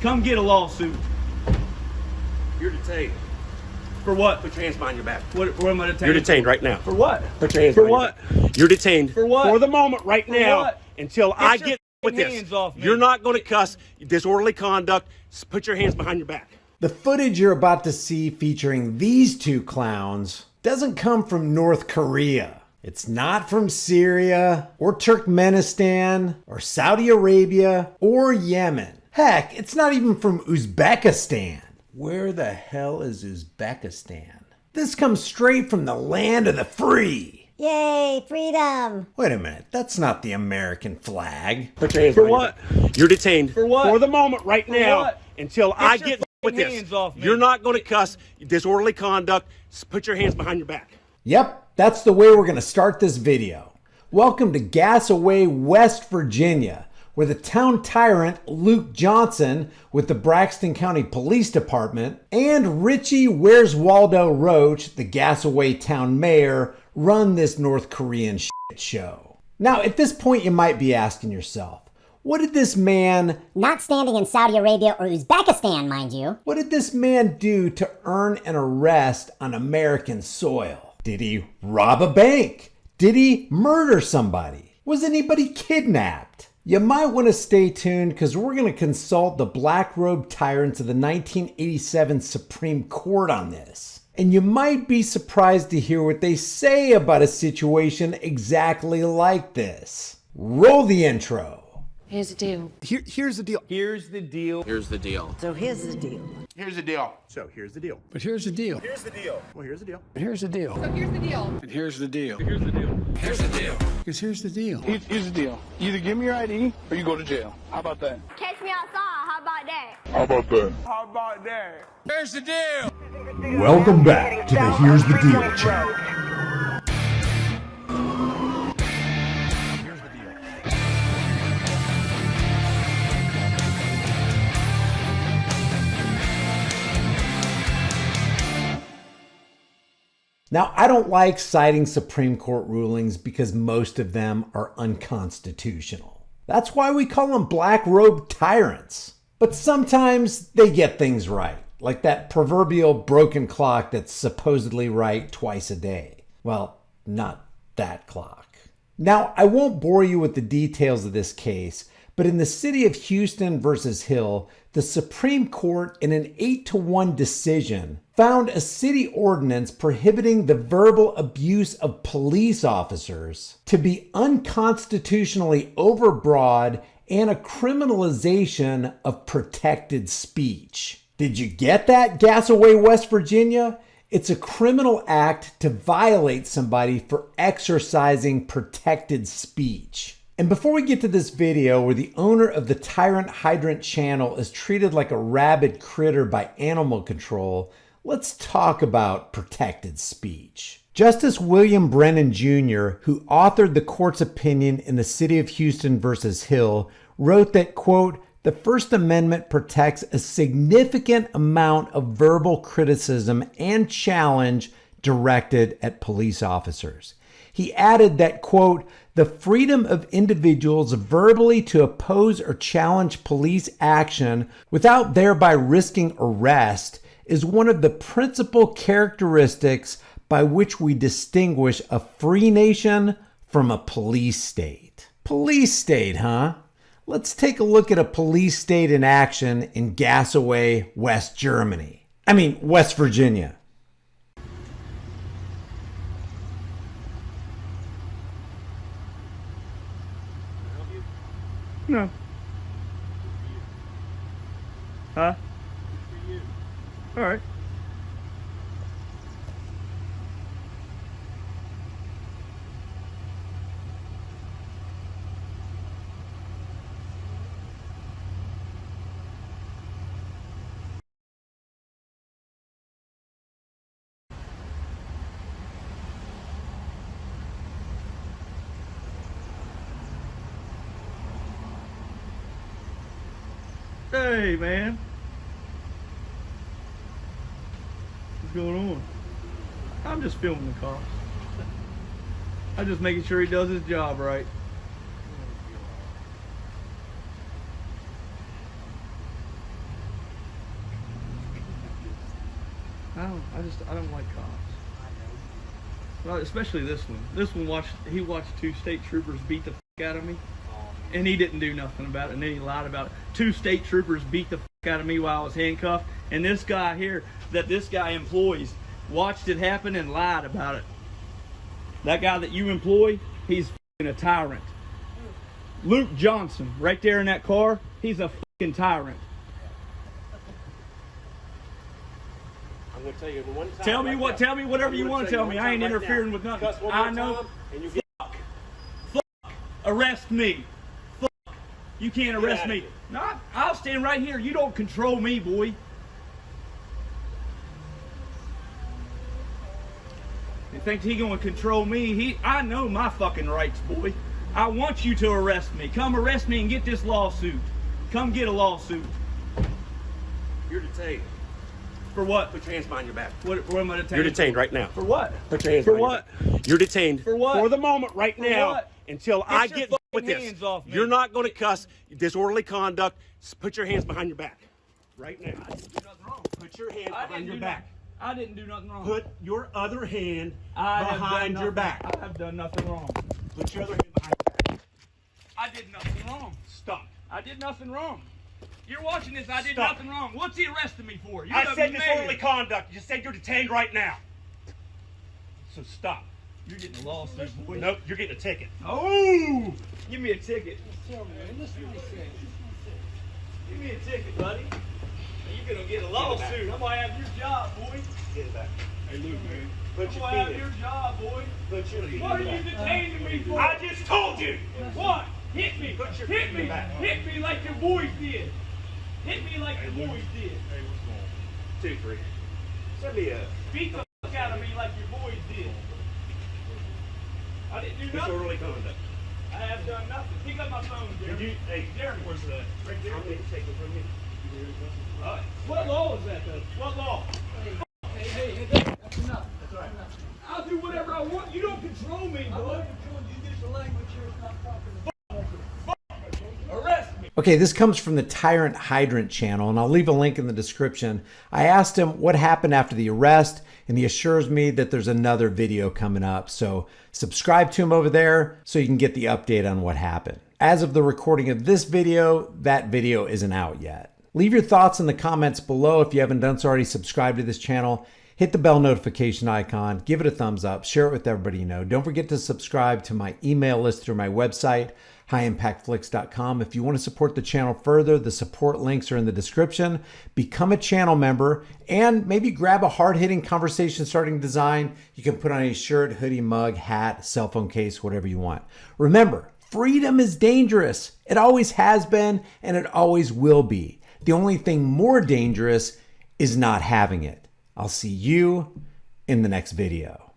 Come get a lawsuit. You're detained. For what? Put your hands behind your back. What am I detained? You're detained right now. For what? Put your hands For behind what? your back. You're detained. For what? For the moment right For now what? until I get with this. hands off me. You're not going to cuss. Disorderly conduct. Put your hands behind your back. The footage you're about to see featuring these two clowns doesn't come from North Korea. It's not from Syria or Turkmenistan or Saudi Arabia or Yemen. Heck, it's not even from Uzbekistan. Where the hell is Uzbekistan? This comes straight from the land of the free. Yay, freedom! Wait a minute, that's not the American flag. Put your hands For behind what? your back. You're detained. For what? For the moment right For now what? until I get with hands this. off me. You're not going to cuss. Disorderly conduct. Put your hands behind your back. Yep, that's the way we're going to start this video. Welcome to Gasaway, West Virginia, where the town tyrant Luke Johnson with the Braxton County Police Department and Richie Where's Waldo Roach, the Gasaway town mayor, run this North Korean shit show. Now, at this point, you might be asking yourself, what did this man, Not standing in Saudi Arabia or Uzbekistan, mind you. what did this man do to earn an arrest on American soil? Did he rob a bank? Did he murder somebody? Was anybody kidnapped? You might want to stay tuned because we're going to consult the black robe tyrants of the 1987 Supreme Court on this. And you might be surprised to hear what they say about a situation exactly like this. Roll the intro. Here's the deal. Here's the deal. Here's the deal. Here's the deal. So here's the deal. Here's the deal. So here's the deal. But here's the deal. Here's the deal. Well, here's the deal. Here's the deal. Here's the deal. And here's the deal. Here's the deal. Here's the deal. Because here's the deal. Here's the deal. Either give me your ID or you go to jail. How about that? Catch me outside. How about that? How about that? How about that? Here's the deal. Welcome back to the Here's the Deal channel. Now, I don't like citing Supreme Court rulings because most of them are unconstitutional. That's why we call them black robe tyrants. But sometimes they get things right, like that proverbial broken clock that's supposedly right twice a day. Well, not that clock. Now, I won't bore you with the details of this case, but in the city of Houston versus Hill, the Supreme Court, in an 8-1 decision, found a city ordinance prohibiting the verbal abuse of police officers to be unconstitutionally overbroad and a criminalization of protected speech. Did you get that, Gasaway, West Virginia? It's a criminal act to violate somebody for exercising protected speech. And before we get to this video where the owner of the Tyrant Hydrant channel is treated like a rabid critter by animal control, let's talk about protected speech. Justice William Brennan Jr., who authored the court's opinion in the city of Houston versus Hill, wrote that, quote, the First Amendment protects a significant amount of verbal criticism and challenge directed at police officers. He added that, quote, the freedom of individuals verbally to oppose or challenge police action without thereby risking arrest is one of the principal characteristics by which we distinguish a free nation from a police state. Police state, huh? Let's take a look at a police state in action in Gasaway, West Virginia. No. Huh? All right. Hey, man. What's going on? I'm just filming the cops. I'm just making sure he does his job right. I don't like cops. Well, especially this one. This one he watched 2 state troopers beat the fuck out of me, and he didn't do nothing about it, and then he lied about it. 2 state troopers beat the fuck out of me while I was handcuffed, and this guy here that this guy employs watched it happen and lied about it. That guy that you employ, he's fucking a tyrant. Luke Johnson, right there in that car, he's a fucking tyrant. I'm gonna tell you one time. Tell me whatever you want to tell me. I ain't interfering with nothing. I know. And you Fuck. Arrest me. Fuck. You can't arrest me. No, I'll stand right here. You don't control me, boy. You think he gonna control me? I know my fucking rights, boy. I want you to arrest me. Come arrest me and get this lawsuit. Come get a lawsuit. You're detained. For what? Put your hands behind your back. What am I detained? You're detained right now. For what? Put your hands For behind what? your back. You're detained. For what? For the moment right For now. what? Until I your get fucking with this. hands off me. You're not going to cuss. Disorderly conduct. Put your hands behind your back. Right now. I didn't do nothing wrong. Put your hands behind your back. I didn't do nothing wrong. Put your other hand I have behind done your nothing- back. I have done nothing wrong. Put your other hand behind your back. I did nothing wrong. Stop. I did nothing wrong. You're watching this. I did Stop. nothing wrong. What's he arresting me for? You're I the said mayor. disorderly conduct. You said you're detained right now. So stop. You're getting a lawsuit, boy. Nope, you're getting a ticket. Oh! Give me a ticket. Give me a ticket, buddy. You're gonna get a lawsuit. I'm gonna have your job, boy. Get it back. Hey, Luke, man. Put I'm your gonna feet have in. your job, boy. Put your feet What are in the you back. detaining me for? I just told you. What? Hit me. Put your Hit feet in me. the back. Hit me like your boys did. Hit me like your boys did. 2, 3. Send me a Beat the fuck out of me like your boys did. I didn't do nothing. disorderly conduct. I have done nothing. Pick up my phone, Did Jeremy. you? Hey, Jeremy. where's that? Right there. I'm going to take it from me. What law is that, though? What law? Hey, that's enough. That's right. I'll do whatever I want. You don't control me, boy. Arrest me. Okay, this comes from the Tyrant Hydrant channel, and I'll leave a link in the description. I asked him what happened after the arrest, and he assures me that there's another video coming up. So subscribe to him over there so you can get the update on what happened. As of the recording of this video, that video isn't out yet. Leave your thoughts in the comments below. If you haven't done so already, subscribe to this channel. Hit the bell notification icon, give it a thumbs up, share it with everybody you know. Don't forget to subscribe to my email list through my website, highimpactflix.com. If you want to support the channel further, the support links are in the description. Become a channel member and maybe grab a hard-hitting conversation starting design. You can put on a shirt, hoodie, mug, hat, cell phone case, whatever you want. Remember, freedom is dangerous. It always has been and it always will be. The only thing more dangerous is not having it. I'll see you in the next video.